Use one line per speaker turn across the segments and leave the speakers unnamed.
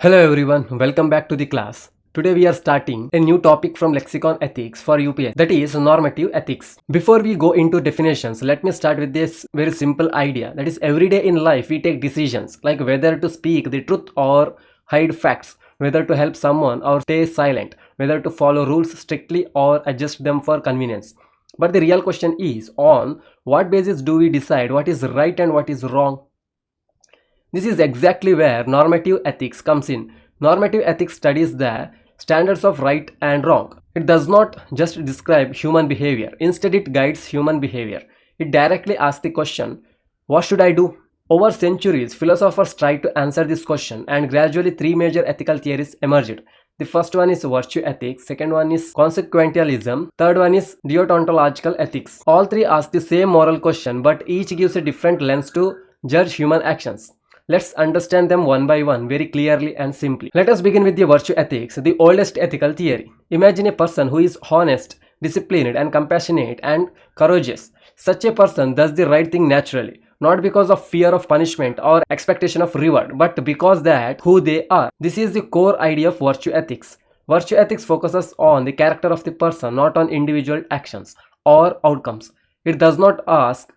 Hello everyone, welcome back to the class. Today we are starting a new topic from Lexicon Ethics for UPSC, that is normative ethics. Before we go into definitions, let me start with this very simple idea. That is, every day in life we take decisions like whether to speak the truth or hide facts, whether to help someone or stay silent, whether to follow rules strictly or adjust them for convenience. But the real question is, on what basis do we decide what is right and what is wrong? This is exactly where normative ethics comes in. Normative ethics studies the standards of right and wrong. It does not just describe human behavior, instead, it guides human behavior. It directly asks the question, what should I do? Over centuries, philosophers tried to answer this question, and gradually three major ethical theories emerged. The first one is virtue ethics, second one is consequentialism, third one is deontological ethics. All three ask the same moral question, but each gives a different lens to judge human actions. Let's understand them one by one very clearly and simply. Let us begin with the virtue ethics, the oldest ethical theory. Imagine a person who is honest, disciplined and compassionate and courageous. Such a person does the right thing naturally, not because of fear of punishment or expectation of reward, but because that who they are. This is the core idea of virtue ethics. Virtue ethics focuses on the character of the person, not on individual actions or outcomes. It does not ask,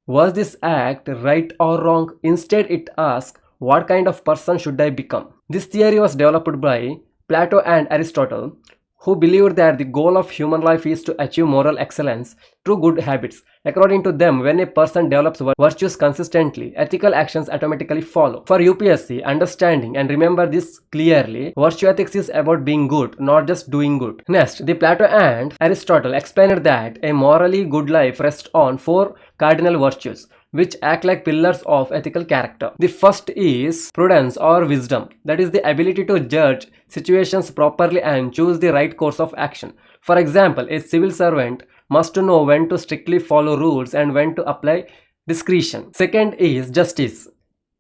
was this act right or wrong? Instead, it asks, what kind of person should I become? This theory was developed by Plato and Aristotle, who believed that the goal of human life is to achieve moral excellence through good habits. According to them, when a person develops virtues consistently, ethical actions automatically follow. For UPSC, understanding and remember this clearly, virtue ethics is about being good, not just doing good. Next, the Plato and Aristotle explained that a morally good life rests on four cardinal virtues, which act like pillars of ethical character. The first is prudence or wisdom, that is the ability to judge situations properly and choose the right course of action. For example, a civil servant must know when to strictly follow rules and when to apply discretion. Second is justice,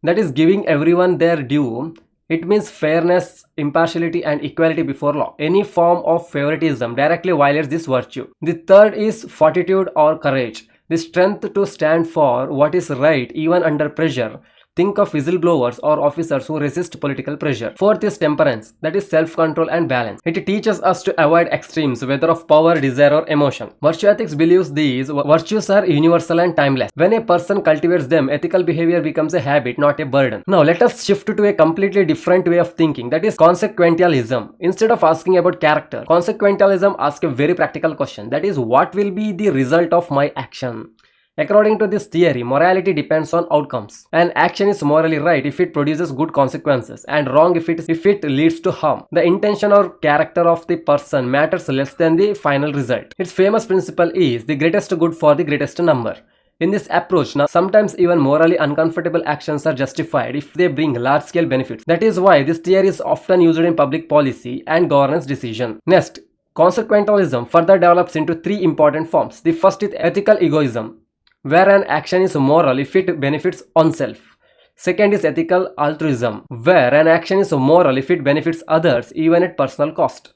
that is giving everyone their due. It means fairness, impartiality and equality before law. Any form of favoritism directly violates this virtue. The third is fortitude or courage, the strength to stand for what is right even under pressure. Think of whistleblowers or officers who resist political pressure. Fourth is temperance, that is self-control and balance. It teaches us to avoid extremes, whether of power, desire or emotion. Virtue ethics believes these virtues are universal and timeless. When a person cultivates them, ethical behavior becomes a habit, not a burden. Now let us shift to a completely different way of thinking, that is consequentialism. Instead of asking about character, consequentialism asks a very practical question, that is, what will be the result of my action? According to this theory, morality depends on outcomes. An action is morally right if it produces good consequences and wrong if it leads to harm. The intention or character of the person matters less than the final result. Its famous principle is the greatest good for the greatest number. In this approach, now sometimes even morally uncomfortable actions are justified if they bring large-scale benefits. That is why this theory is often used in public policy and governance decision. Next, consequentialism further develops into three important forms. The first is ethical egoism, where an action is moral if it benefits oneself. Second is ethical altruism, where an action is moral if it benefits others even at personal cost.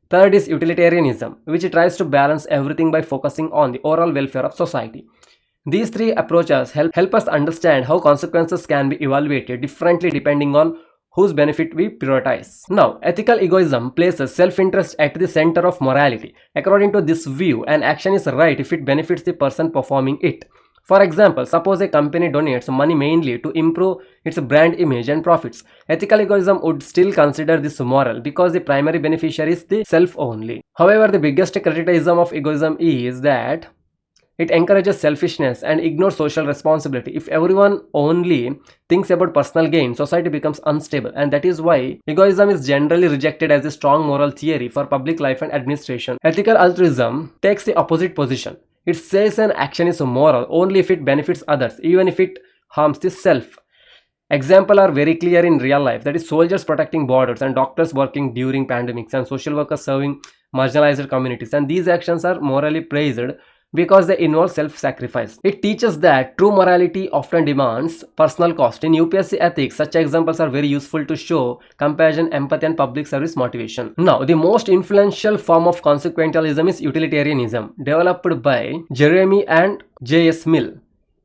Third is utilitarianism, which tries to balance everything by focusing on the overall welfare of society. These three approaches help us understand how consequences can be evaluated differently depending on whose benefit we prioritize. Now, ethical egoism places self-interest at the center of morality. According to this view, an action is right if it benefits the person performing it. For example, suppose a company donates money mainly to improve its brand image and profits. Ethical egoism would still consider this moral because the primary beneficiary is the self only. However, the biggest criticism of egoism is that it encourages selfishness and ignores social responsibility. If everyone only thinks about personal gain, society becomes unstable, and that is why egoism is generally rejected as a strong moral theory for public life and administration. Ethical altruism takes the opposite position. It says an action is moral only if it benefits others, even if it harms the self. Examples are very clear in real life, that is soldiers protecting borders and doctors working during pandemics and social workers serving marginalized communities, and these actions are morally praised because they involve self-sacrifice. It teaches that true morality often demands personal cost. In UPSC ethics, such examples are very useful to show compassion, empathy and public service motivation. Now, the most influential form of consequentialism is utilitarianism, developed by Jeremy and J.S. Mill.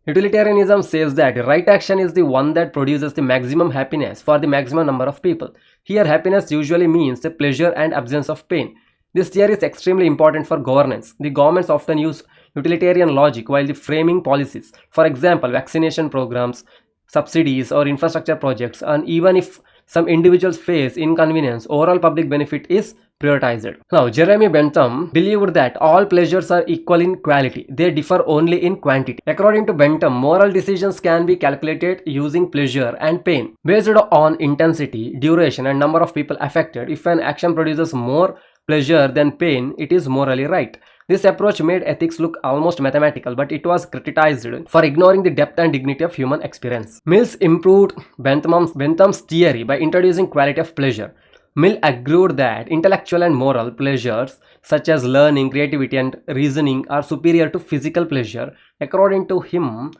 Utilitarianism says that right action is the one that produces the maximum happiness for the maximum number of people. Here, happiness usually means the pleasure and absence of pain. This theory is extremely important for governance. The governments often use utilitarian logic while framing policies. For example, vaccination programs, subsidies, or infrastructure projects, and even if some individuals face inconvenience, overall public benefit is prioritized. Now, Jeremy Bentham believed that all pleasures are equal in quality, they differ only in quantity. According to Bentham, moral decisions can be calculated using pleasure and pain based on intensity, duration, and number of people affected. If an action produces more pleasure than pain, it is morally right. This approach made ethics look almost mathematical, but it was criticized for ignoring the depth and dignity of human experience. Mills improved Bentham's theory by introducing quality of pleasure. Mill argued that intellectual and moral pleasures, such as learning, creativity, and reasoning, are superior to physical pleasure. According to him,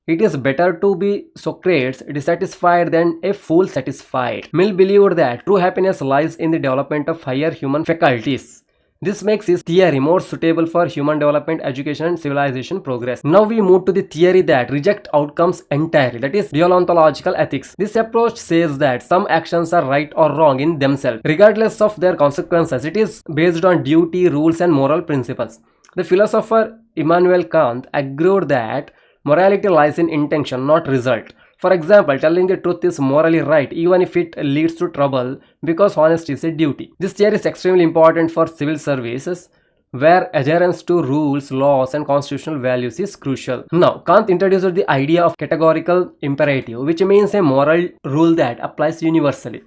it is better to be Socrates dissatisfied than a fool satisfied. Mill believed that true happiness lies in the development of higher human faculties. This makes his theory more suitable for human development, education, and civilization progress. Now we move to the theory that rejects outcomes entirely, that is deontological ethics. This approach says that some actions are right or wrong in themselves, regardless of their consequences. It is based on duty, rules, and moral principles. The philosopher Immanuel Kant argued that morality lies in intention, not result. For example, telling the truth is morally right even if it leads to trouble because honesty is a duty. This theory is extremely important for civil services where adherence to rules, laws, and constitutional values is crucial. Now, Kant introduced the idea of categorical imperative, which means a moral rule that applies universally.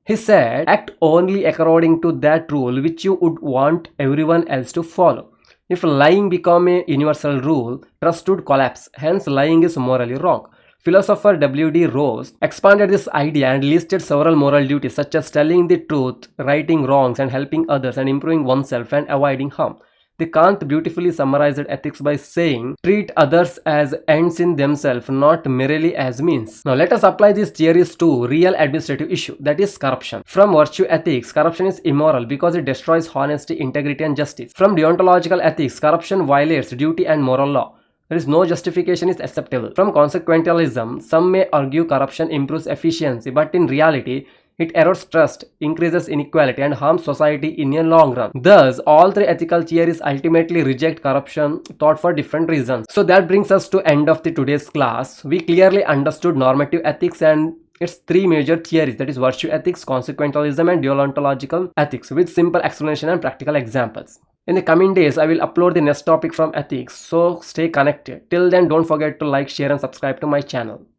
He said, act only according to that rule which you would want everyone else to follow. If lying became a universal rule, trust would collapse, hence lying is morally wrong. Philosopher W.D. Rose expanded this idea and listed several moral duties such as telling the truth, righting wrongs, and helping others, and improving oneself and avoiding harm. The Kant beautifully summarized ethics by saying, treat others as ends in themselves, not merely as means. Now let us apply these theories to real administrative issue, that is corruption. From virtue ethics, corruption is immoral because it destroys honesty, integrity, and justice. From deontological ethics, corruption violates duty and moral law. There is no justification is acceptable. From consequentialism, some may argue corruption improves efficiency, but in reality, it erodes trust, increases inequality, and harms society in a long run. Thus, all three ethical theories ultimately reject corruption, thought for different reasons. So that brings us to end of today's class. We clearly understood normative ethics and its three major theories, that is virtue ethics, consequentialism, and deontological ethics, with simple explanation and practical examples. In the coming days, I will upload the next topic from ethics, so stay connected. Till then, don't forget to like, share, and subscribe to my channel.